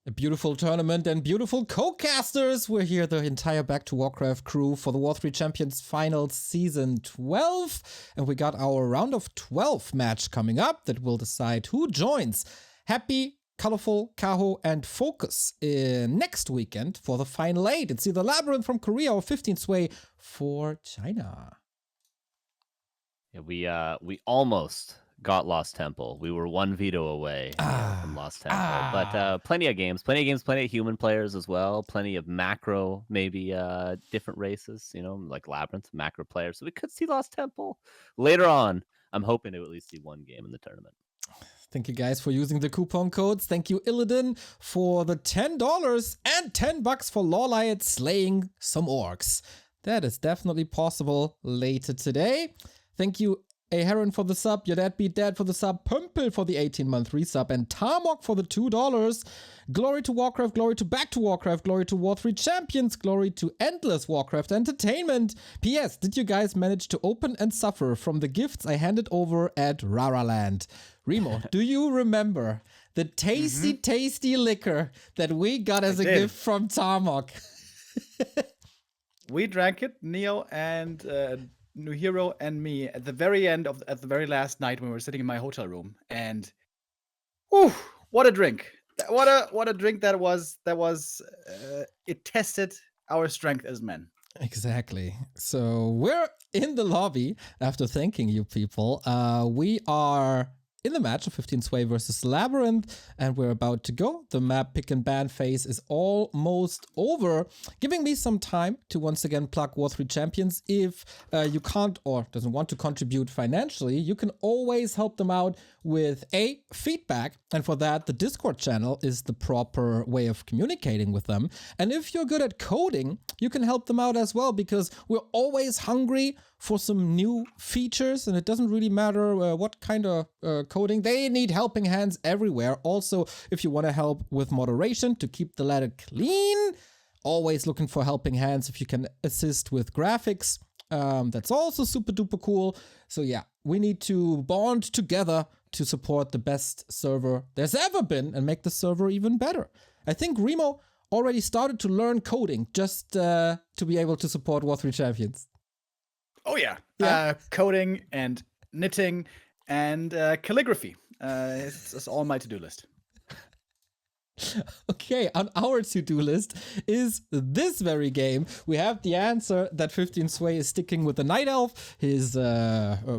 A beautiful tournament and beautiful co-casters. We're here, the entire Back to Warcraft crew for the War3Champions Finals Season 12. And we got our round of 12 match coming up that will decide who joins Happy, Colorful, Kaho, and Focus next weekend for the Final 8. It's either Labyrinth from Korea or 15 Sway for China. Yeah, we almost got Lost Temple. We were one veto away from Lost Temple. But plenty of games, plenty of human players as well. Plenty of macro, maybe different races, like Labyrinth, macro players. So we could see Lost Temple later on. I'm hoping to at least see one game in the tournament. Thank you guys for using the coupon codes. Thank you, Illidan, for the $10 and $10 for Lawliot slaying some orcs. That is definitely possible later today. Thank you, A Heron for the sub, Your Dad Beat Dad for the sub, Pumpel for the 18-month resub, and Tarmok for the $2. Glory to Warcraft, glory to Back to Warcraft, glory to War3Champions, glory to Endless Warcraft Entertainment. P.S. Did you guys manage to open and suffer from the gifts I handed over at Raraland? Remo, do you remember the tasty liquor that we got as a gift from Tarmok? We drank it, Neo and New Hero and me, at the very end at the very last night when we were sitting in my hotel room, and whew, what a drink! What a drink that was! It tested our strength as men. Exactly. So we're in the lobby after thanking you people. We are in the match of 15 Sway versus Labyrinth, and we're about to go. The map pick and ban phase is almost over, giving me some time to once again plug War3Champions. If you can't or doesn't want to contribute financially, you can always help them out with feedback, and for that the Discord channel is the proper way of communicating with them. And if you're good at coding, you can help them out as well, because we're always hungry for some new features, and it doesn't really matter what kind of coding. They need helping hands everywhere. Also, if you want to help with moderation to keep the ladder clean, always looking for helping hands. If you can assist with graphics, that's also super duper cool. So yeah, we need to bond together to support the best server there's ever been and make the server even better. I think Remo already started to learn coding just to be able to support War3Champions. Oh yeah. Coding and knitting and calligraphy. It's all my to-do list. Okay, on our to-do list is this very game. We have the answer that 15 Sway is sticking with the Night Elf, his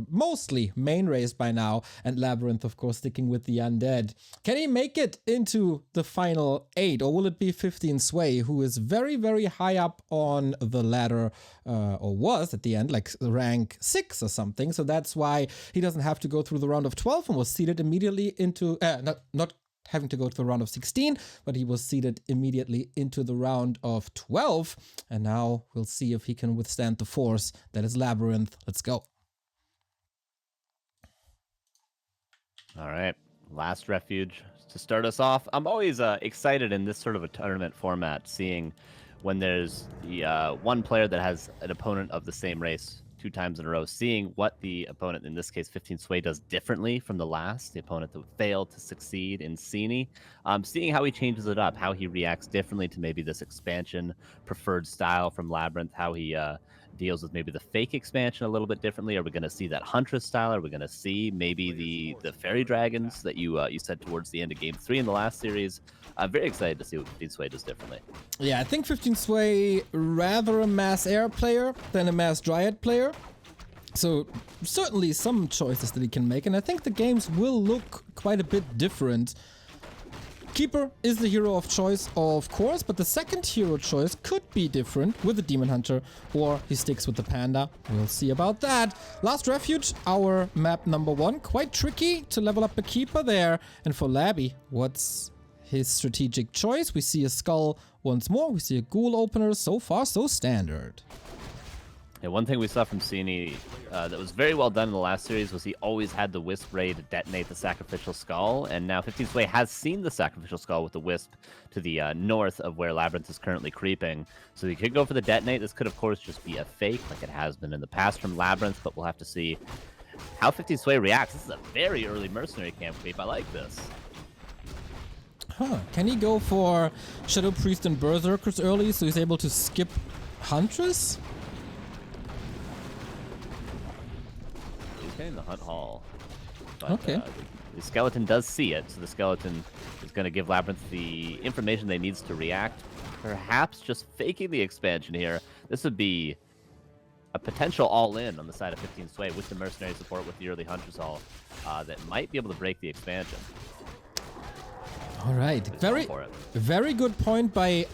mostly main race by now, and Labyrinth, of course, sticking with the Undead. Can he make it into the final 8, or will it be 15 Sway, who is very, very high up on the ladder, or was at the end, like rank 6 or something, so that's why he doesn't have to go through the round of 12 and was seeded immediately into, not having to go to the round of 16, but he was seeded immediately into the round of 12. And now we'll see if he can withstand the force that is Labyrinth. Let's go. All right, last Refuge to start us off. I'm always excited in this sort of a tournament format, seeing when there's the one player that has an opponent of the same race 2 times in a row, seeing what the opponent, in this case 15 Sway, does differently from the opponent that failed to succeed in Sini. Seeing how he changes it up, how he reacts differently to maybe this expansion preferred style from Labyrinth, how he deals with maybe the fake expansion a little bit differently. Are we going to see that Huntress style? Are we going to see maybe the fairy dragons that you said towards the end of game 3 in the last series? I'm very excited to see what 15 Sway does differently. Yeah, I think 15 Sway rather a mass air player than a mass dryad player. So certainly some choices that he can make, and I think the games will look quite a bit different. Keeper is the hero of choice, of course, but the second hero choice could be different with the Demon Hunter, or he sticks with the Panda. We'll see about that. Last Refuge, our map number 1. Quite tricky to level up the Keeper there. And for Labby, what's his strategic choice? We see a Skull once more. We see a Ghoul opener. So far, so standard. Yeah, one thing we saw from Sini that was very well done in the last series was he always had the Wisp Ray to detonate the Sacrificial Skull, and now 15 Sway has seen the Sacrificial Skull with the Wisp to the north of where Labyrinth is currently creeping. So he could go for the Detonate. This could, of course, just be a fake like it has been in the past from Labyrinth, but we'll have to see how 15 Sway reacts. This is a very early Mercenary Camp creep. I like this. Huh. Can he go for Shadow Priest and Berserkers early so he's able to skip Huntress? He's getting the Hunt Hall. But, Okay. the skeleton does see it, so the skeleton is going to give Labyrinth the information they needs to react. Perhaps just faking the expansion here. This would be a potential all-in on the side of 15 Sway with the mercenary support with the early Huntress Hall that might be able to break the expansion. All right. Very good point by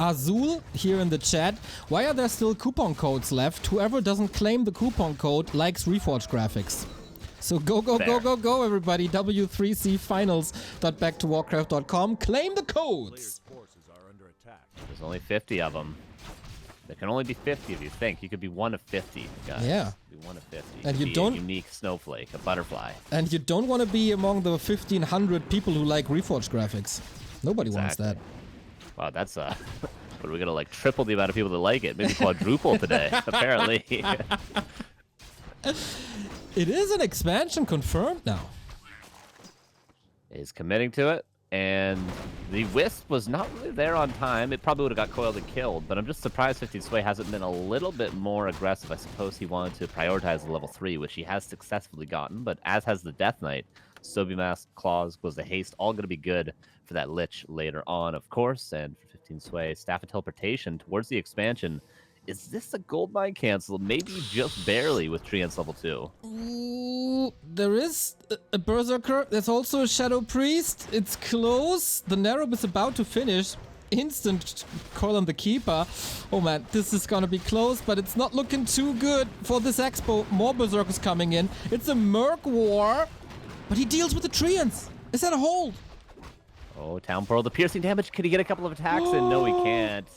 Azul here in the chat. Why are there still coupon codes left? Whoever doesn't claim the coupon code likes Refuge graphics. So go, everybody. W3C finals.backtowarcraft.com. Claim the codes. There's only 50 of them. There can only be 50 of you. Think you could be one of 50, guys. Yeah. Be one of 50. And you be don't a unique snowflake, a butterfly. And you don't want to be among the 1,500 people who like Refuge graphics. Nobody wants that. Wow, that's but we're gonna like triple the amount of people that like it, maybe quadruple today. Apparently. It is an expansion confirmed now. Is committing to it, and the Wisp was not really there on time. It probably would have got coiled and killed, but I'm just surprised 15 Sway hasn't been a little bit more aggressive. I suppose he wanted to prioritize the level 3, which he has successfully gotten, but as has the Death Knight. Sobi Mask, Claws, goes the Haste, all going to be good for that Lich later on, of course, and for 15 Sway, Staff of Teleportation towards the expansion. Is this a goldmine cancel? Maybe just barely with Treants level 2. Ooh, there is a Berserker. There's also a Shadow Priest. It's close. The Narrow is about to finish. Instant coil on the Keeper. Oh man, this is gonna be close, but it's not looking too good for this Expo. More Berserkers coming in. It's a Merc War, but he deals with the Treants. Is that a hold? Oh, Town Pearl, the piercing damage. Could he get a couple of attacks in? No, he can't.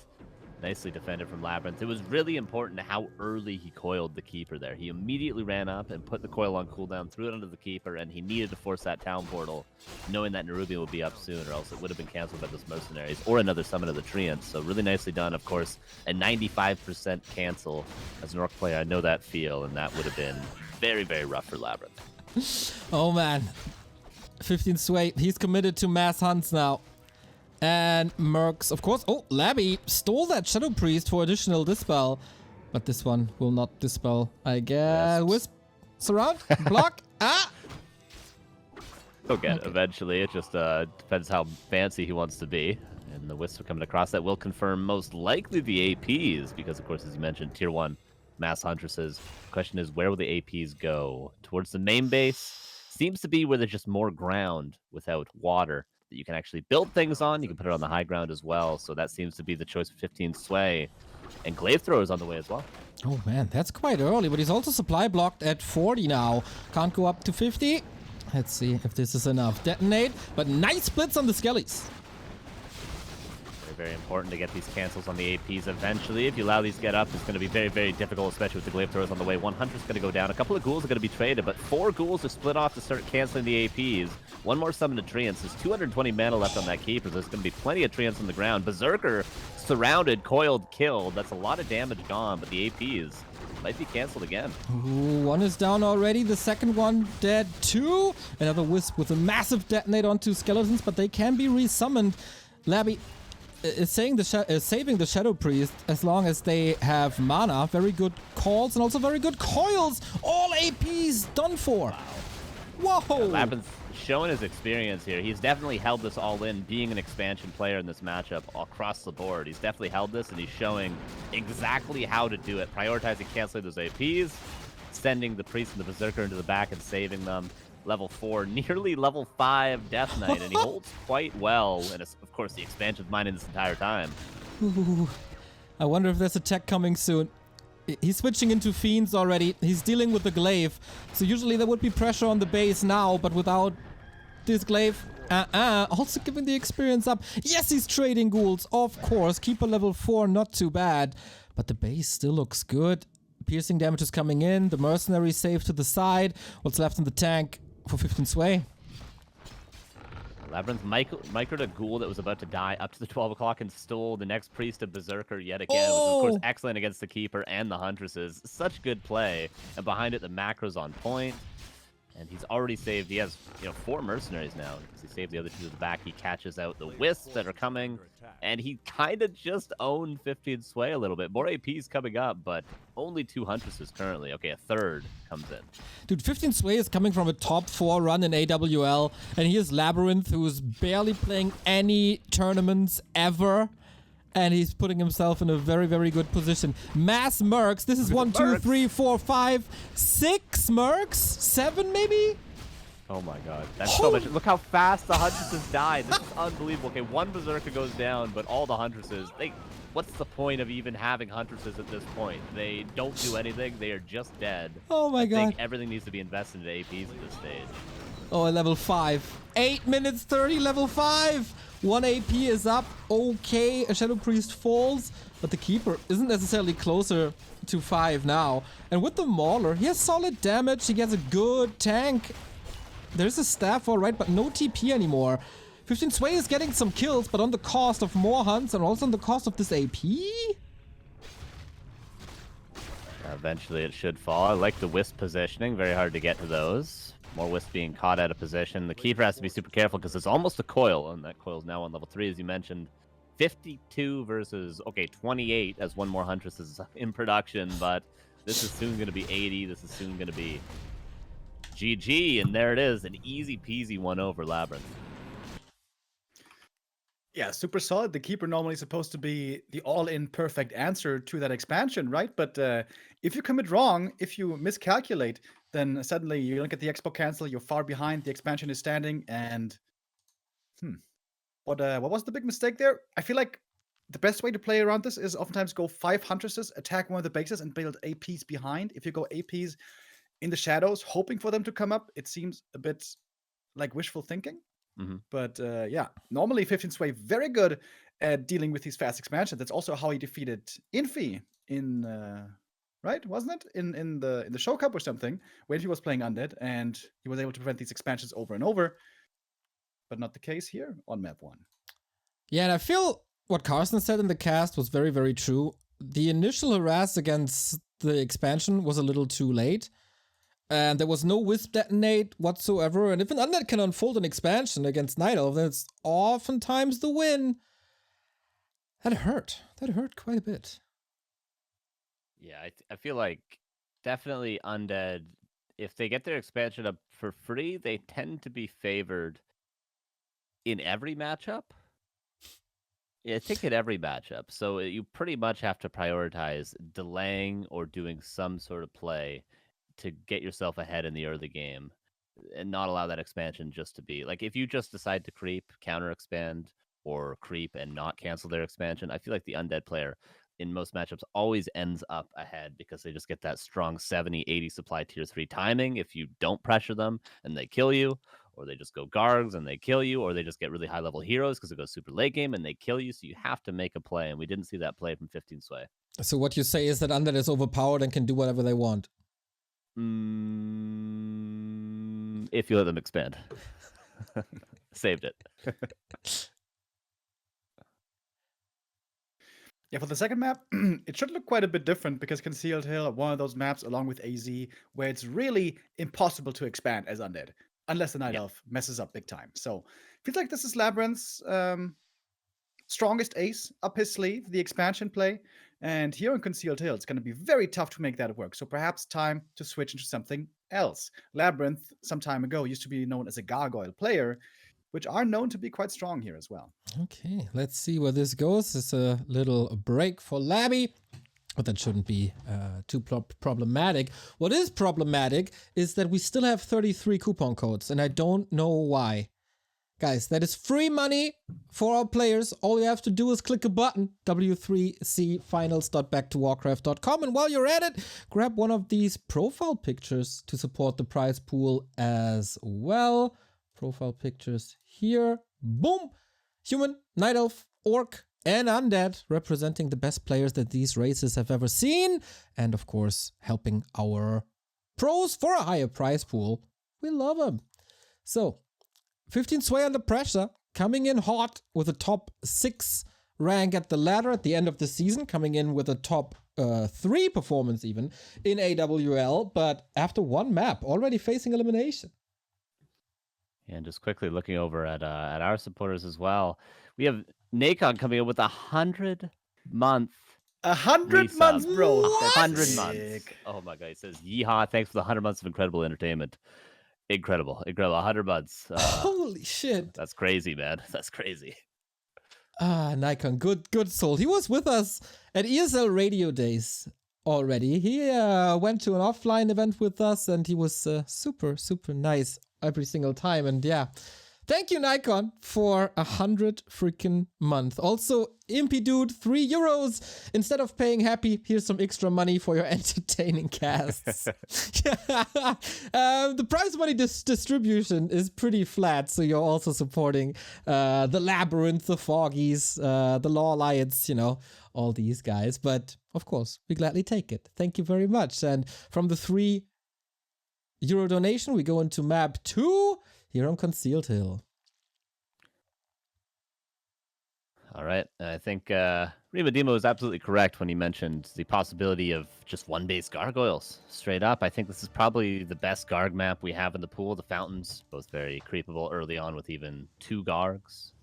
Nicely defended from Labyrinth. It was really important how early he coiled the Keeper there. He immediately ran up and put the coil on cooldown, threw it under the Keeper, and he needed to force that Town Portal, knowing that Nerubian would be up soon, or else it would have been canceled by those Mercenaries, or another Summon of the Treants. So really nicely done, of course. A 95% cancel. As an Orc player, I know that feel, and that would have been very, very rough for Labyrinth. Oh man. 15 Sway, he's committed to mass hunts now. And Mercs, of course. Oh, Labby stole that Shadow Priest for additional Dispel. But this one will not Dispel, I guess. Wisp, surround, block, He'll get it eventually. It just depends how fancy he wants to be. And the Wisp coming across that will confirm most likely the APs, because of course, as you mentioned, Tier 1 Mass Huntresses. The question is, where will the APs go? Towards the main base? Seems to be where there's just more ground without water that you can actually build things on. You can put it on the high ground as well. So that seems to be the choice of 15 Sway. And Glaive Thrower is on the way as well. Oh man, that's quite early, but he's also supply blocked at 40 now. Can't go up to 50. Let's see if this is enough. Detonate, but nice splits on the Skellies. Very important to get these cancels on the APs eventually. If you allow these to get up, it's going to be very, very difficult, especially with the Glaive Throwers on the way. 100's going to go down. A couple of ghouls are going to be traded, but 4 ghouls are split off to start canceling the APs. One more summon to Treants. There's 220 mana left on that Keeper. There's going to be plenty of Treants on the ground. Berserker surrounded, coiled, killed. That's a lot of damage gone, but the APs might be canceled again. Ooh, one is down already. The second one dead too. Another Wisp with a massive detonate onto skeletons, but they can be resummoned. Labby is saving the Shadow Priest as long as they have mana. Very good calls and also very good coils. All APs done for. Wow. Whoa. Labyrinth showing his experience here. He's definitely held this all in, being an expansion player in this matchup across the board. He's definitely held this, and he's showing exactly how to do it. Prioritizing canceling those APs, sending the Priest and the Berserker into the back and saving them. Level 4, nearly level 5 Death Knight, and he holds quite well. And of course, the expansion's mining this entire time. Ooh. I wonder if there's a tech coming soon. He's switching into Fiends already. He's dealing with the Glaive. So usually there would be pressure on the base now, but without this Glaive, also giving the experience up. Yes, he's trading ghouls, of course. Keeper level 4, not too bad. But the base still looks good. Piercing damage is coming in. The Mercenary safe to the side. What's left in the tank for 15 Sway? Labyrinth microed a ghoul that was about to die up to the 12 o'clock and stole the next Priest of Berserker yet again. Oh! Which was, of course, excellent against the Keeper and the Huntresses. Such good play. And behind it, the macro's on point. And he's already saved. He has 4 mercenaries now. He saved the other 2 to the back. He catches out the wisps that are coming. And he kind of just owned 15 Sway a little bit. More AP's coming up, but only 2 Huntresses currently. Okay, a third comes in. Dude, 15 Sway is coming from a top 4 run in AWL. And he is Labyrinth, who's barely playing any tournaments ever. And he's putting himself in a very, very good position. Mass mercs. This is 1, 2, 3, 4, 5, 6 mercs? 7 maybe? Oh my god. That's so much. Look how fast the Huntresses died. This is unbelievable. Okay, 1 Berserker goes down, but all the Huntresses, what's the point of even having Huntresses at this point? They don't do anything. They are just dead. Oh my god. I think everything needs to be invested into APs at this stage. Oh, at level 5. 8 minutes 30, level 5. 1 AP is up. Okay, a Shadow Priest falls, but the Keeper isn't necessarily closer to 5 now. And with the Mauler, he has solid damage. He gets a good tank. There's a staff, alright, but no TP anymore. 15 Sway is getting some kills, but on the cost of more hunts and also on the cost of this AP? Eventually it should fall. I like the Wisp positioning. Very hard to get to those. More Wisp being caught out of position. The Keeper has to be super careful because it's almost a coil, and that coil is now on level 3, as you mentioned. 52 versus, 28 as 1 more Huntress is in production, but this is soon going to be 80. This is soon going to be GG, and there it is. An easy peasy one over Labyrinth. Yeah, super solid. The Keeper normally supposed to be the all-in perfect answer to that expansion, right? But if you commit wrong, if you miscalculate, then suddenly you don't get the expo cancel, you're far behind, the expansion is standing, and what was the big mistake there? I feel like the best way to play around this is oftentimes go 5 Huntresses, attack one of the bases, and build APs behind. If you go APs in the shadows, hoping for them to come up, it seems a bit like wishful thinking. But yeah, normally 15 Sway very good at dealing with these fast expansions. That's also how he defeated Infi in right, wasn't it? In the Show Cup or something, when he was playing Undead, and he was able to prevent these expansions over and over. But not the case here on map 1. Yeah, and I feel what Carson said in the cast was very, very true. The initial harass against the expansion was a little too late. And there was no Wisp detonate whatsoever. And if an Undead can unfold an expansion against Night Elf, then it's oftentimes the win. That hurt. That hurt quite a bit. Yeah, I feel like definitely Undead, if they get their expansion up for free, they tend to be favored in every matchup. Yeah, I think in every matchup. So you pretty much have to prioritize delaying or doing some sort of play to get yourself ahead in the early game and not allow that expansion just to be like, if you just decide to creep, counter expand, or creep and not cancel their expansion, I feel like the Undead player in most matchups always ends up ahead because they just get that strong 70-80 supply tier 3 timing if you don't pressure them and they kill you, or they just go Gargs and they kill you, or they just get really high level heroes because it goes super late game and they kill you. So you have to make a play, and we didn't see that play from 15 Sway. So what you say is that Undead is overpowered and can do whatever they want. If you let them expand. Saved it. Yeah, for the second map, it should look quite a bit different because Concealed Hill are one of those maps along with AZ where it's really impossible to expand as Undead unless the Night Elf messes up big time. So feels like this is Labyrinth's strongest ace up his sleeve, the expansion play. And here in Concealed Hill, it's going to be very tough to make that work. So perhaps time to switch into something else. Labyrinth, some time ago, used to be known as a gargoyle player, which are known to be quite strong here as well. Okay, let's see where this goes. It's a little break for Labby, but that shouldn't be too problematic. What is problematic is that we still have 33 coupon codes, and I don't know why. Guys, that is free money for our players. All you have to do is click a button, w3cfinals.backtowarcraft.com, and while you're at it, grab one of these profile pictures to support the prize pool as well. Profile pictures here. Boom! Human, Night Elf, Orc, and Undead, representing the best players that these races have ever seen, and of course, helping our pros for a higher prize pool. We love them. So, 15 Sway under pressure, coming in hot with a top 6 rank at the ladder at the end of the season, coming in with a top 3 performance even in AWL, but after 1 map, already facing elimination. And just quickly looking over at our supporters as well, we have Nacon coming up with 100-month. 100 months, bro. 100 months. Oh my god, he says, yeehaw, thanks for the 100 months of incredible entertainment. Incredible. 100 months. Holy shit. That's crazy, man. That's crazy. Nikon, good soul. He was with us at ESL Radio Days already. He went to an offline event with us, and he was super nice every single time. And yeah, thank you, Nikon, for 100 freaking month. Also, Impy Dude, €3. Instead of paying Happy, here's some extra money for your entertaining casts. The prize money distribution is pretty flat, so you're also supporting the Labyrinth, the Foggies, the Law Alliance, you know, all these guys. But of course, we gladly take it. Thank you very much. And from the €3 donation, we go into map 2 here on Concealed Hill. All right. I think Remo Demo is absolutely correct when he mentioned the possibility of just 1-base gargoyles. Straight up, I think this is probably the best Garg map we have in the pool. The fountains, both very creepable early on with even 2 Gargs.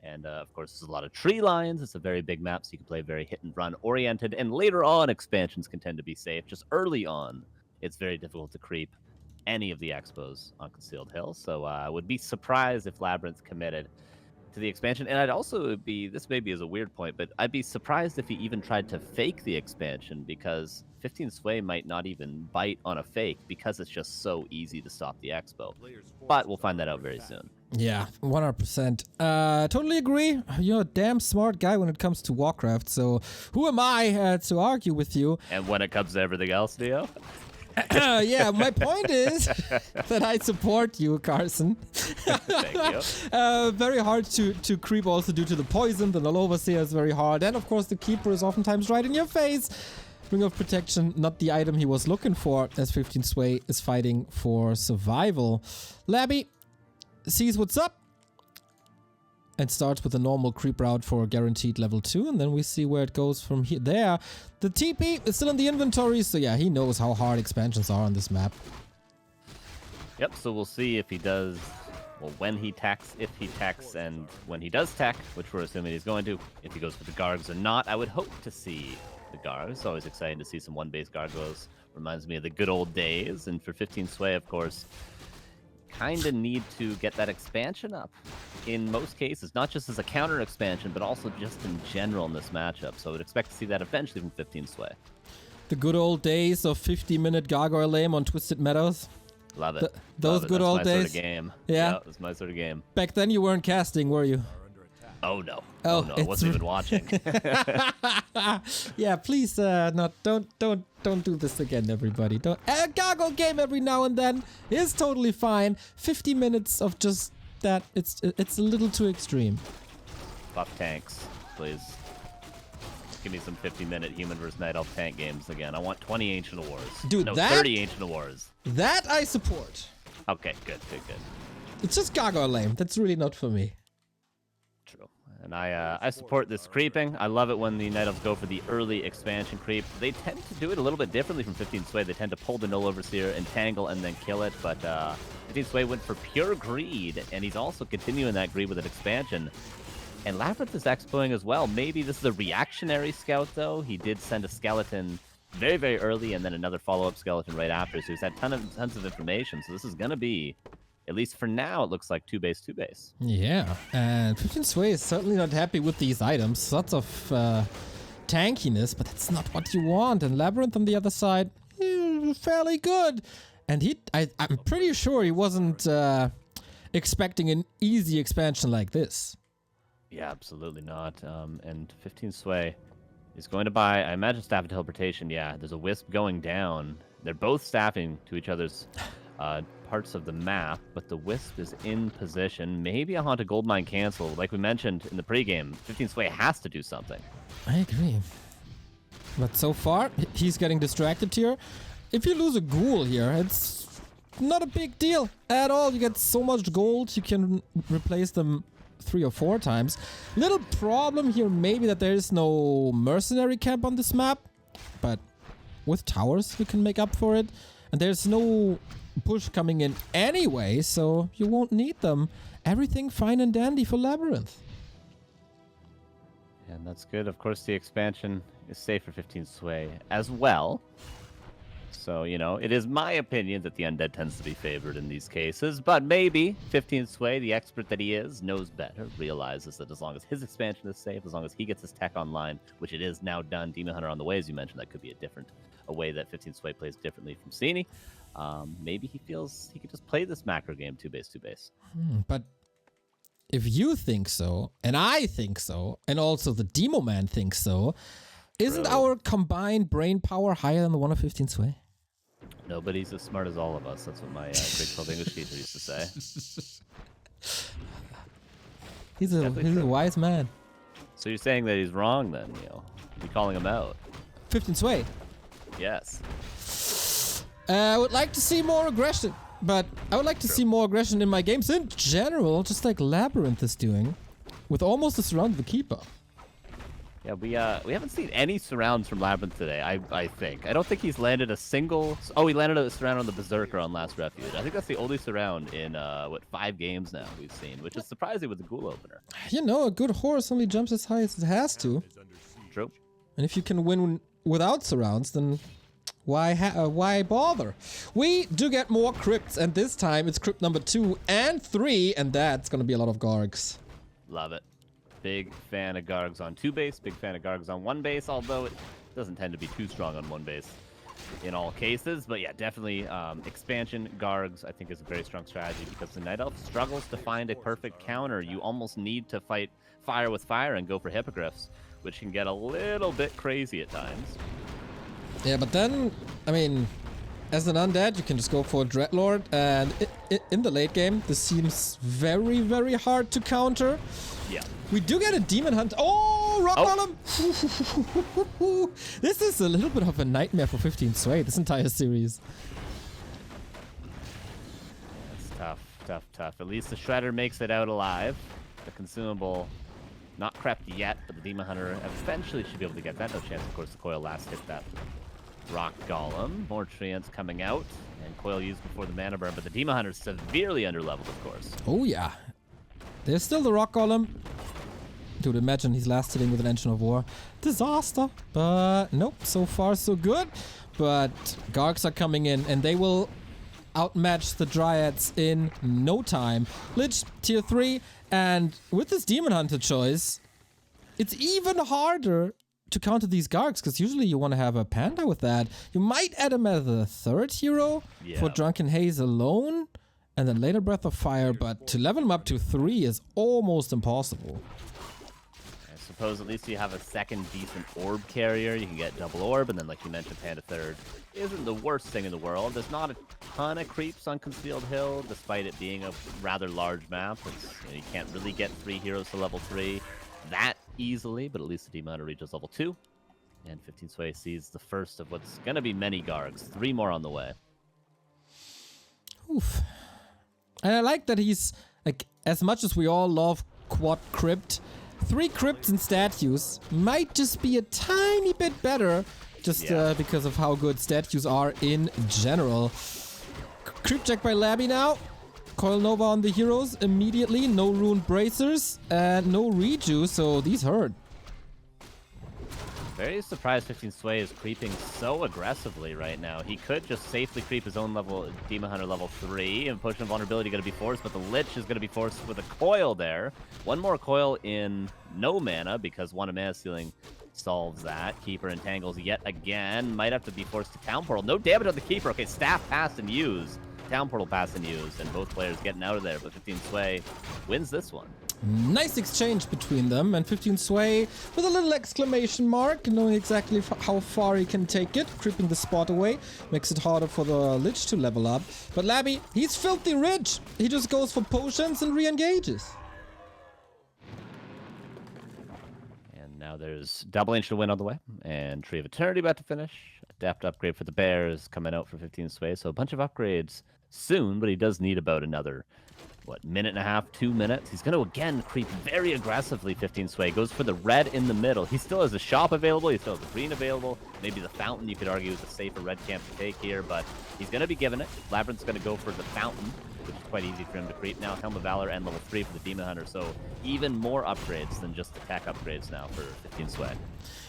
And of course, there's a lot of tree lines. It's a very big map, so you can play very hit-and-run oriented. And later on, expansions can tend to be safe. Just early on, it's very difficult to creep any of the expos on Concealed Hill. So I would be surprised if Labyrinth committed to the expansion. And I'd also be, this maybe is a weird point, but I'd be surprised if he even tried to fake the expansion, because 15 Sway might not even bite on a fake because it's just so easy to stop the expo. But we'll find that out very soon. Yeah, 100%. Totally agree. You're a damn smart guy when it comes to Warcraft, so who am I to argue with you? And when it comes to everything else, Neo? Yeah, my point is that I support you, Carson. Thank you. Very hard to creep also due to the poison. The null overseer is very hard. And of course, the keeper is oftentimes right in your face. Ring of Protection, not the item he was looking for, as 15 Sway is fighting for survival. Labby sees what's up and starts with a normal creep route for guaranteed level 2, and then we see where it goes from here. There, the TP is still in the inventory, so yeah, he knows how hard expansions are on this map. Yep, so we'll see if he does, well, when he tacks, if he tacks, and when he does tack, which we're assuming he's going to, if he goes for the Gargs or not. I would hope to see the Gargs. It's always exciting to see some 1-base Gargoyles. Reminds me of the good old days, and for 15 Sway, of course, kind of need to get that expansion up in most cases, not just as a counter expansion, but also just in general in this matchup. So I would expect to see that eventually from 15 Sway. The good old days of 50-minute Gargoyle lane on Twisted Meadows. Love it. Those good old days. Sort of game. Yeah, it's my sort of game. Back then you weren't casting, were you? Oh no. Oh no, I wasn't even watching. Yeah, please don't do this again, everybody. Don't. A gargoyle game every now and then is totally fine. 50 minutes of just that, it's a little too extreme. Buff tanks, please. Give me some 50-minute human versus night elf tank games again. I want 20 Ancient Wars. Dude, no, that 30 Ancient Wars. That I support. Okay, good. It's just gargoyle lame. That's really not for me. True. And I support this creeping. I love it when the Night Elves go for the early expansion creep. They tend to do it a little bit differently from 15 Sway. They tend to pull the Null Overseer, entangle, and then kill it. But 15 Sway went for pure greed, and he's also continuing that greed with an expansion. And Labyrinth is expoing as well. Maybe this is a reactionary scout, though. He did send a skeleton very, very early, and then another follow-up skeleton right after. So he's had tons of information. So this is going to be, at least for now, it looks like 2-base, 2-base. Yeah, and 15 Sway is certainly not happy with these items. Lots of tankiness, but that's not what you want. And Labyrinth on the other side, fairly good. And I'm pretty sure he wasn't expecting an easy expansion like this. Yeah, absolutely not. And 15 Sway is going to buy, I imagine, Staff of Teleportation. Yeah, there's a Wisp going down. They're both staffing to each other's parts of the map, but the Wisp is in position. Maybe a Haunted Goldmine cancel. Like we mentioned in the pregame, 15 Sway has to do something. I agree. But so far, he's getting distracted here. If you lose a Ghoul here, it's not a big deal at all. You get so much gold, you can replace them 3 or 4 times. Little problem here maybe that there is no mercenary camp on this map. but with towers you can make up for it. And there's no push coming in anyway, so you won't need them. Everything fine and dandy for Labyrinth. And that's good. Of course, the expansion is safe for 15 Sway as well. So, you know, it is my opinion that the undead tends to be favored in these cases, but maybe 15 Sway, the expert that he is, knows better, realizes that as long as his expansion is safe, as long as he gets his tech online, which it is now done, Demon Hunter on the way, as you mentioned, that could be a way that 15 Sway plays differently from Cini. Maybe he feels he could just play this macro game 2-base, 2-base. But if you think so, and I think so, and also the Demo Man thinks so, isn't our combined brain power higher than the one of 15 Sway? Nobody's as smart as all of us. That's what my grade 12 English teacher used to say. He's a wise man. So you're saying that he's wrong then, Neil? You calling him out? 15 Sway. Yes. I would like to see more aggression, but I would like to see more aggression in my games in general, just like Labyrinth is doing, with almost a surround the keeper. Yeah, we haven't seen any surrounds from Labyrinth today, I think. I don't think he's landed a single... Oh, he landed a surround on the Berserker on last Refuge. I think that's the only surround in, 5 games now we've seen, which is surprising with the Ghoul opener. You know, a good horse only jumps as high as it has to. True. And if you can win without surrounds, then why bother? We do get more crypts, and this time it's crypt number 2 and 3, and that's gonna be a lot of Gargs. Love it. Big fan of Gargs on 2-base, big fan of Gargs on 1-base, although it doesn't tend to be too strong on 1-base in all cases. But yeah, definitely expansion Gargs, I think, is a very strong strategy because the Night Elf struggles to find a perfect counter. You almost need to fight fire with fire and go for Hippogriffs, which can get a little bit crazy at times. Yeah, but then, I mean, as an undead, you can just go for a Dreadlord, and in the late game, this seems very, very hard to counter. Yeah. We do get a Demon Hunt. Oh, Rock Golem! This is a little bit of a nightmare for 15 Sway, this entire series. That's tough. At least the Shredder makes it out alive. The consumable, not crept yet, but the Demon Hunter eventually should be able to get that. No chance, of course, the Coil last hit that Rock Golem. More Treants coming out, and Coil used before the mana burn, but the Demon Hunter is severely underleveled, of course. Oh, yeah. There's still the Rock Golem. Dude, imagine he's last hitting with an Engine of War. Disaster. But nope, so far so good. But Gargs are coming in, and they will outmatch the Dryads in no time. Lich, tier 3, and with this Demon Hunter choice, it's even harder to counter these Gargs, because usually you want to have a Panda with that. You might add him as a third hero for Drunken Haze alone, and then later Breath of Fire, but to level him up to 3 is almost impossible. I suppose at least you have a second decent orb carrier. You can get double orb, and then like you mentioned, Panda third isn't the worst thing in the world. There's not a ton of creeps on Concealed Hill, despite it being a rather large map. You can't really get 3 heroes to level 3 that easily, but at least the Demon Hunter reaches level 2. And 15 Sway sees the first of what's going to be many Gargs. 3 more on the way. Oof. And I like that he's, like, as much as we all love quad crypt, 3 crypts in statues might just be a tiny bit better, just because of how good statues are in general. Crypt check by Labby now. Coil Nova on the heroes immediately. No Rune Bracers and no Reju, so these hurt. Very surprised 15 Sway is creeping so aggressively right now. He could just safely creep his own level, Demon Hunter level 3, and push invulnerability going to be forced, but the Lich is going to be forced with a Coil there. One more Coil in no mana, because 1 mana ceiling solves that. Keeper entangles yet again. Might have to be forced to Town Portal. No damage on the Keeper. Okay, Staff passed and used. Town Portal passed and used, and both players getting out of there, but 15 Sway wins this one. Nice exchange between them, and 15 Sway with a little exclamation mark, knowing exactly how far he can take it. Creeping the spot away makes it harder for the Lich to level up. But Labby, he's filthy rich. He just goes for potions and re-engages. And now there's Double Ancient Wind on the way, and Tree of Eternity about to finish. Adapt upgrade for the Bears coming out for 15 Sway, so a bunch of upgrades soon, but he does need about another, minute and a half, 2 minutes. He's going to again creep very aggressively. 15 Sway goes for the red in the middle. He still has a shop available. He still has a green available. Maybe the fountain, you could argue, is a safer red camp to take here, but he's going to be given it. Labyrinth's going to go for the fountain, which is quite easy for him to creep. Now Helm of Valor and level 3 for the Demon Hunter, so even more upgrades than just the tech upgrades now for 15 Sway.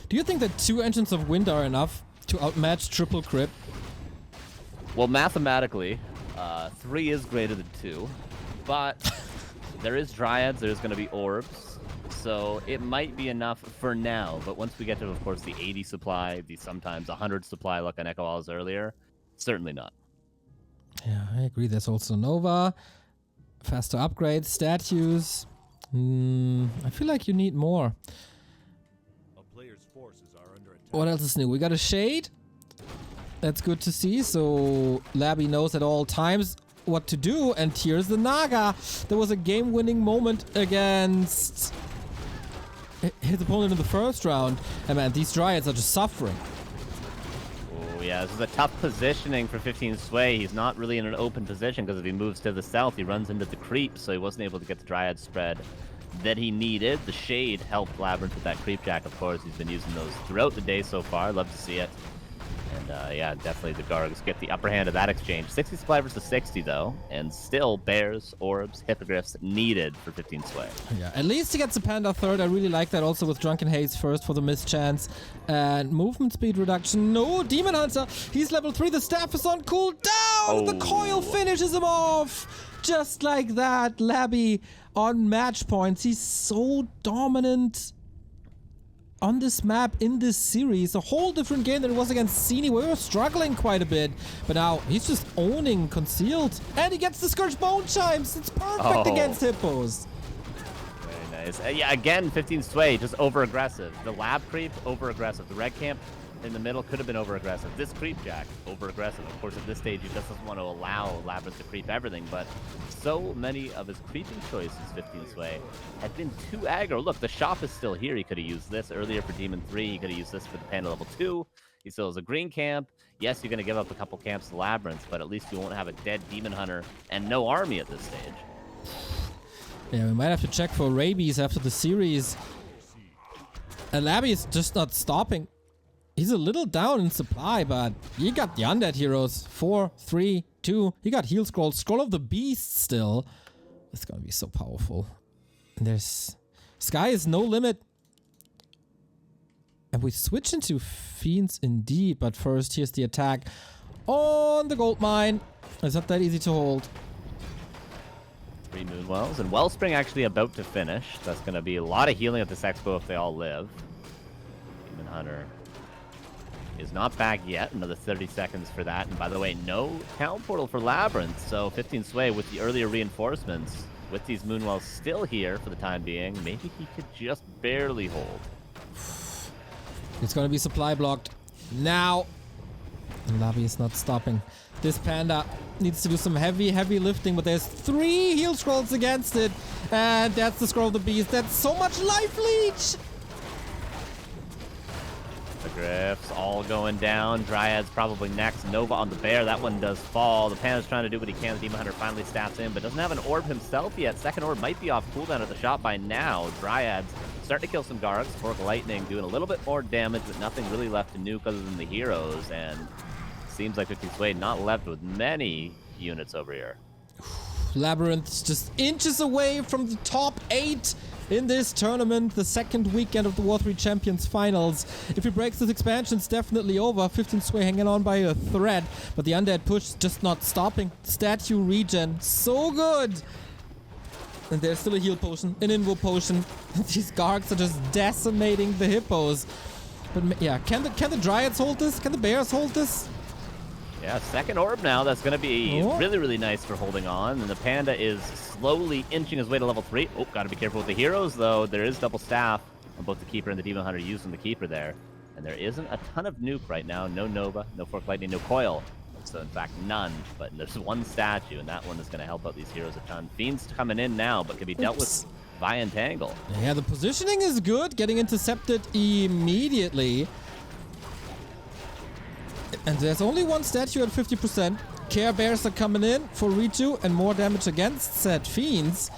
Do you think that 2 Engines of Wind are enough to outmatch triple crit? Well, mathematically, 3 is greater than 2, but there is Dryads, there's going to be Orbs, so it might be enough for now, but once we get to, of course, the 80 supply, the sometimes 100 supply like on Echo Owls earlier, certainly not. Yeah, I agree. There's also Nova, faster upgrades, statues. I feel like you need more. A player's forces are under attack. What else is new? We got a Shade. That's good to see. So Labby knows at all times what to do. And here's the Naga. There was a game-winning moment against his opponent in the first round. And man, these Dryads are just suffering. Oh yeah, this is a tough positioning for 15 Sway. He's not really in an open position because if he moves to the south, he runs into the creep, so he wasn't able to get the Dryad spread that he needed. The Shade helped Labyrinth with that creep jack, of course. He's been using those throughout the day so far. Love to see it. And yeah, definitely the Gargs get the upper hand of that exchange. 60 supply versus 60 though, and still Bears, Orbs, Hippogriffs needed for 15 Sway. Yeah, at least he gets the Panda third. I really like that also with Drunken Haze first for the mischance. And movement speed reduction. No, Demon Hunter. He's level 3. The staff is on cooldown. Oh. The coil finishes him off. Just like that. Labby on match points. He's so dominant on this map in this series. A whole different game than it was against Cini. We were struggling quite a bit, but now he's just owning concealed, and he gets the Scourge Bone Chimes. It's perfect against Hippos. Very nice. Yeah, again, 15 Sway, just over-aggressive. The lab creep, over-aggressive. The red camp in the middle could have been over-aggressive. This creep jack, over-aggressive. Of course, at this stage, he just doesn't want to allow Labyrinth to creep everything, but so many of his creeping choices, 15 Sway, had been too aggro. Look, the shop is still here. He could have used this earlier for Demon 3. He could have used this for the Panda level 2. He still has a green camp. Yes, you're going to give up a couple camps to Labyrinth, but at least you won't have a dead Demon Hunter and no army at this stage. Yeah, we might have to check for rabies after the series. And Labby is just not stopping. He's a little down in supply, but you got the undead heroes. 4, 3, 2. You got heal scroll. Scroll of the beast still. It's gonna be so powerful. And there's... Sky is no limit. And we switch into Fiends indeed, but first here's the attack on the gold mine. It's not that easy to hold. 3 Moonwells, and Wellspring actually about to finish. That's going to be a lot of healing at this expo if they all live. Demon Hunter is not back yet. Another 30 seconds for that. And by the way, no town portal for Labyrinth. So 15 Sway with the earlier reinforcements, with these Moonwells still here for the time being, maybe he could just barely hold. It's gonna be supply blocked now. And Labby is not stopping. This Panda needs to do some heavy lifting, but there's 3 heal scrolls against it. And that's the Scroll of the Beast. That's so much life leech! The Griffs all going down. Dryad's probably next. Nova on the Bear. That one does fall. The Panda's trying to do what he can. The Demon Hunter finally stabs in, but doesn't have an orb himself yet. Second orb might be off cooldown at the shop by now. Dryad's starting to kill some Gargs. Fork Lightning doing a little bit more damage, but nothing really left to nuke other than the heroes. And seems like 15 Sway not left with many units over here. Labyrinth's just inches away from the top 8 in this tournament, the second weekend of the W3Champions finals. If he breaks this expansion, it's definitely over. 15 Sway hanging on by a thread, but the undead push is just not stopping. Statue regen, so good. And there's still a heal potion, an invo potion. These Gargs are just decimating the Hippos. But yeah, can the Dryads hold this? Can the Bears hold this? Yeah, second orb now. That's going to be really, really nice for holding on. And the Panda is slowly inching his way to level 3. Oh, got to be careful with the heroes, though. There is double staff on both the Keeper and the Demon Hunter using the Keeper there. And there isn't a ton of nuke right now. No Nova, no Fork Lightning, no Coil. So, in fact, none. But there's one statue, and that one is going to help out these heroes a ton. Fiends coming in now, but can be dealt with via Entangle. Yeah, the positioning is good. Getting intercepted immediately. And there's only one statue at 50%. Care Bears are coming in for redo and more damage against said Fiends.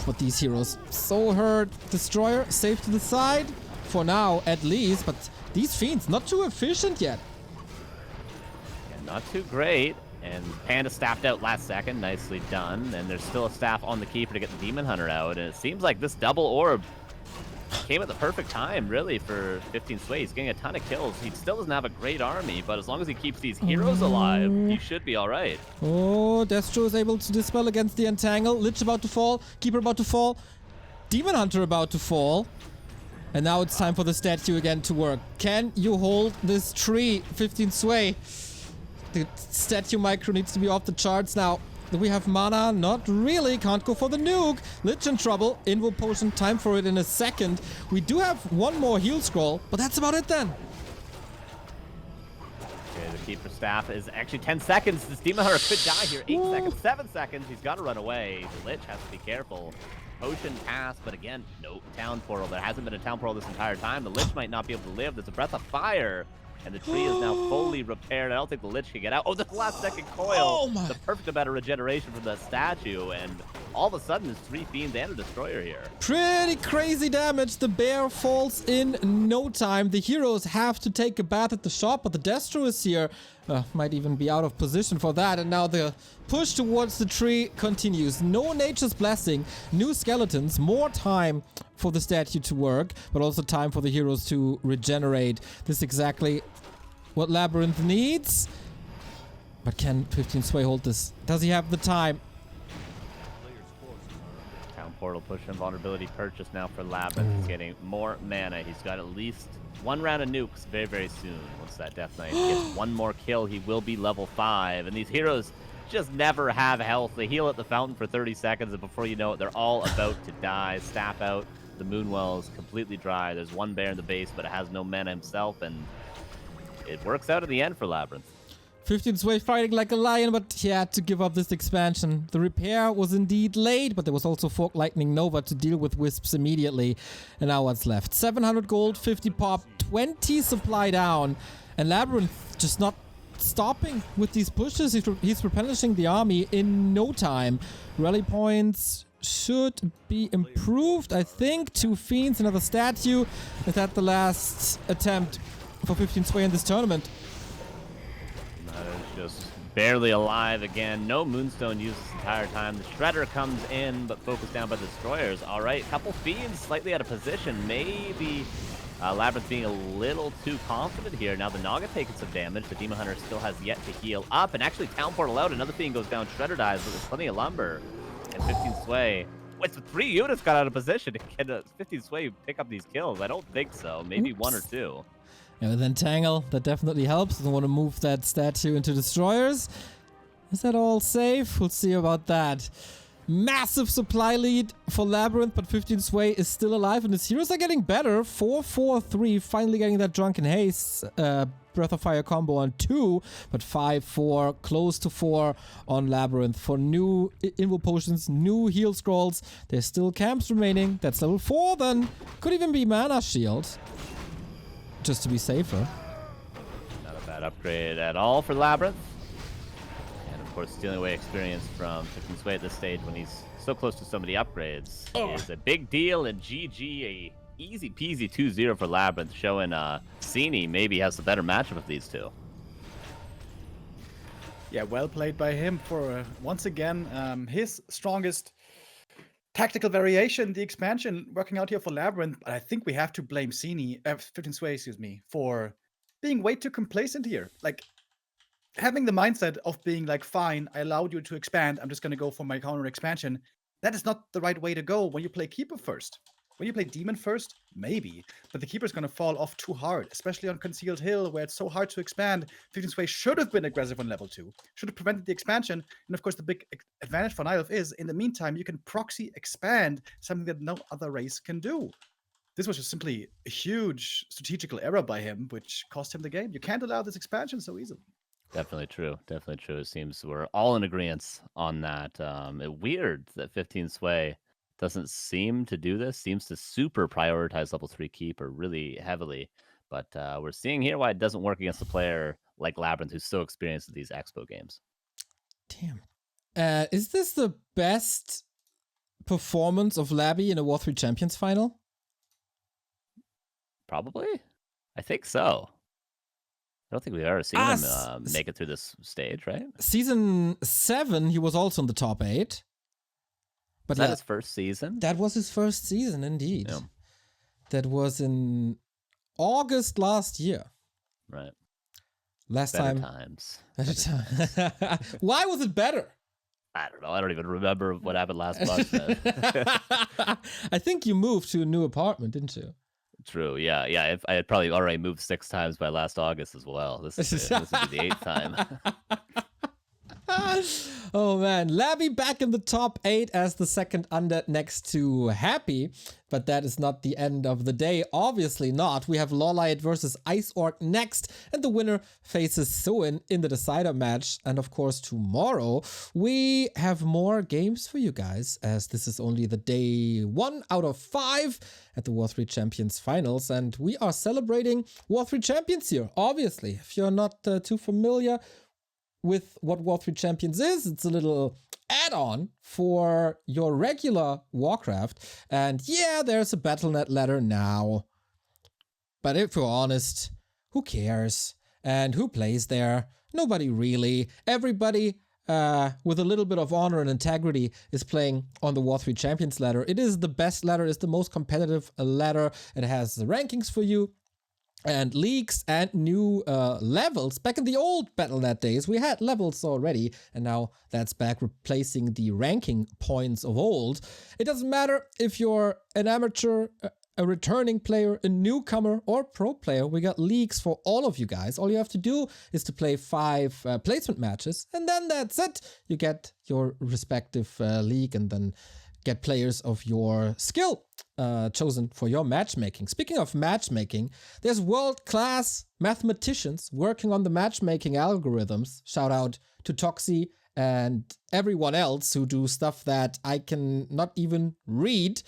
But these heroes so hurt. Destroyer safe to the side for now at least, but these Fiends not too efficient yet. Yeah, not too great. And Panda staffed out last second, nicely done. And there's still a staff on the keeper to get the Demon Hunter out. And it seems like this double orb came at the perfect time, really, for 15 Sway. He's getting a ton of kills. He still doesn't have a great army, but as long as he keeps these heroes alive, he should be all right. Oh, Destro is able to dispel against the Entangle. Lich about to fall. Keeper about to fall. Demon Hunter about to fall. And now it's time for the statue again to work. Can you hold this tree, 15 Sway? The statue micro needs to be off the charts now. Do we have mana? Not really. Can't go for the nuke. Lich in trouble. Invo potion. Time for it in a second. We do have one more heal scroll, but that's about it then. Okay, the keeper staff is actually 10 seconds. This Demon Hunter could die here. 8 seconds, 7 seconds. He's got to run away. The Lich has to be careful. Potion pass, but again, no town portal. There hasn't been a town portal this entire time. The Lich might not be able to live. There's a breath of fire. And the tree is now fully repaired. I don't think the Lich can get out. Oh, the last second coil. Oh my. The perfect amount of regeneration from the statue. And all of a sudden, there's 3 Fiends and a Destroyer here. Pretty crazy damage. The bear falls in no time. The heroes have to take a bath at the shop, but the Destro is here. Might even be out of position for that. And now the push towards the tree continues. No Nature's Blessing. New skeletons. More time for the statue to work, but also time for the heroes to regenerate. This is exactly what Labyrinth needs. But can 15 Sway hold this? Does he have the time? Town portal push and vulnerability purchase now for Labyrinth. He's getting more mana. He's got at least 1 round of nukes very, very soon. Once that Death Knight gets 1 more kill, he will be level 5. And these heroes just never have health. They heal at the fountain for 30 seconds, and before you know it, they're all about to die. Staff out. The Moonwell is completely dry. There's 1 bear in the base, but it has no mana himself, and it works out in the end for Labyrinth. 15 Sway fighting like a lion, but he had to give up this expansion. The repair was indeed late, but there was also Fork Lightning Nova to deal with Wisps immediately. And now what's left? 700 gold, 50 pop, 20 supply down. And Labyrinth just not stopping with these pushes. He's replenishing the army in no time. Rally points should be improved, I think. 2 Fiends, another statue. Is that the last attempt for 15 Sway in this tournament? Just barely alive again. No Moonstone used this entire time. The Shredder comes in, but focused down by the Destroyers. All right, couple Fiends slightly out of position. Maybe Labyrinth being a little too confident here. Now the Naga taking some damage. The Demon Hunter still has yet to heal up. And actually, Town Portal out. Another Fiend goes down. Shredder dies, but there's plenty of lumber. And 15 Sway. With 3 units got out of position. Can 15 Sway pick up these kills? I don't think so. Maybe 1 or 2. And with Entangle, that definitely helps. Doesn't want to move that statue into Destroyers. Is that all safe? We'll see about that. Massive supply lead for Labyrinth, but 15 Sway is still alive, and his heroes are getting better. 4-4-3, finally getting that Drunken Haste Breath of Fire combo on 2, but 5-4, close to 4 on Labyrinth. For new Invo Potions, new heal scrolls. There's still camps remaining. That's level 4 then. Could even be Mana Shield, just to be safer. Not a bad upgrade at all for Labyrinth. And of course, stealing away experience from 15 Sway at this stage when he's so close to so many upgrades is a big deal. And GG, a easy peasy 2-0 for Labyrinth, showing Cini maybe has the better matchup of these two. Yeah, well played by him for once again his strongest tactical variation, the expansion working out here for Labyrinth. But I think we have to blame Cini, 15 Sway, excuse me, for being way too complacent here. Like, having the mindset of being like, fine, I allowed you to expand, I'm just going to go for my counter expansion. That is not the right way to go when you play Keeper first. When you play Demon first, maybe, but the Keeper's going to fall off too hard, especially on Concealed Hill, where it's so hard to expand. 15 Sway should have been aggressive on level 2, should have prevented the expansion. And of course, the big advantage for Nihilf is, in the meantime, you can proxy expand, something that no other race can do. This was just simply a huge strategical error by him, which cost him the game. You can't allow this expansion so easily. Definitely true. Definitely true. It seems we're all in agreement on that. Weird that 15 Sway doesn't seem to do this. Seems to super prioritize level 3 Keeper really heavily. But we're seeing here why it doesn't work against a player like Labyrinth, who's so experienced in these Expo games. Damn. Is this the best performance of Labby in a W3Champions final? Probably. I think so. I don't think we've ever seen him make it through this stage, right? Season 7, he was also in the top 8. But Is that his first season? That was his first season, indeed. Yeah. That was in August last year. Right. Last Better time. times. Better time. Why was it better? I don't know. I don't even remember what happened last month. Man. I think you moved to a new apartment, didn't you? True. Yeah. I had probably already moved 6 times by last August as well. This would be the 8th time. Oh man, Labby back in the top 8 as the second undead next to Happy, but that is not the end of the day. Obviously not. We have Lawlight versus Ice Orc next, and the winner faces Soin in the decider match. And of course, tomorrow we have more games for you guys, as this is only the day 1 out of 5 at the W3Champions finals, and we are celebrating W3Champions here. Obviously, if you're not too familiar with what W3Champions is, it's a little add-on for your regular Warcraft. And yeah, there's a Battle.net ladder now. But if we're honest, who cares? And who plays there? Nobody really. Everybody with a little bit of honor and integrity is playing on the W3Champions ladder. It is the best ladder, it's the most competitive ladder. It has the rankings for you, and leagues and new levels. Back in the old Battle.net days, we had levels already, and now that's back, replacing the ranking points of old. It doesn't matter if you're an amateur, a returning player, a newcomer, or pro player. We got leagues for all of you guys. All you have to do is to play 5 placement matches, and then that's it. You get your respective league, and then get players of your skill chosen for your matchmaking. Speaking of matchmaking, there's world-class mathematicians working on the matchmaking algorithms. Shout out to Toxie and everyone else who do stuff that I can not even read,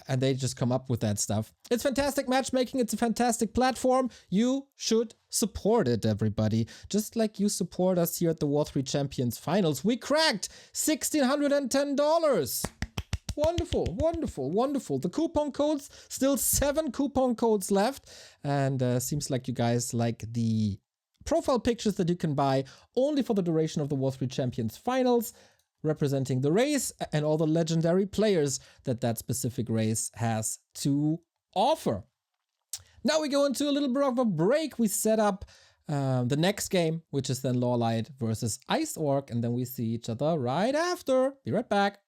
and they just come up with that stuff. It's fantastic matchmaking. It's a fantastic platform. You should support it, everybody. Just like you support us here at the W3Champions finals. We cracked $1,610. Wonderful, wonderful, wonderful. The coupon codes, still 7 coupon codes left. And seems like you guys like the profile pictures that you can buy only for the duration of the W3Champions finals, representing the race and all the legendary players that that specific race has to offer. Now we go into a little bit of a break. We set up the next game, which is then Lawlight versus Ice Orc, and then we see each other right after. Be right back.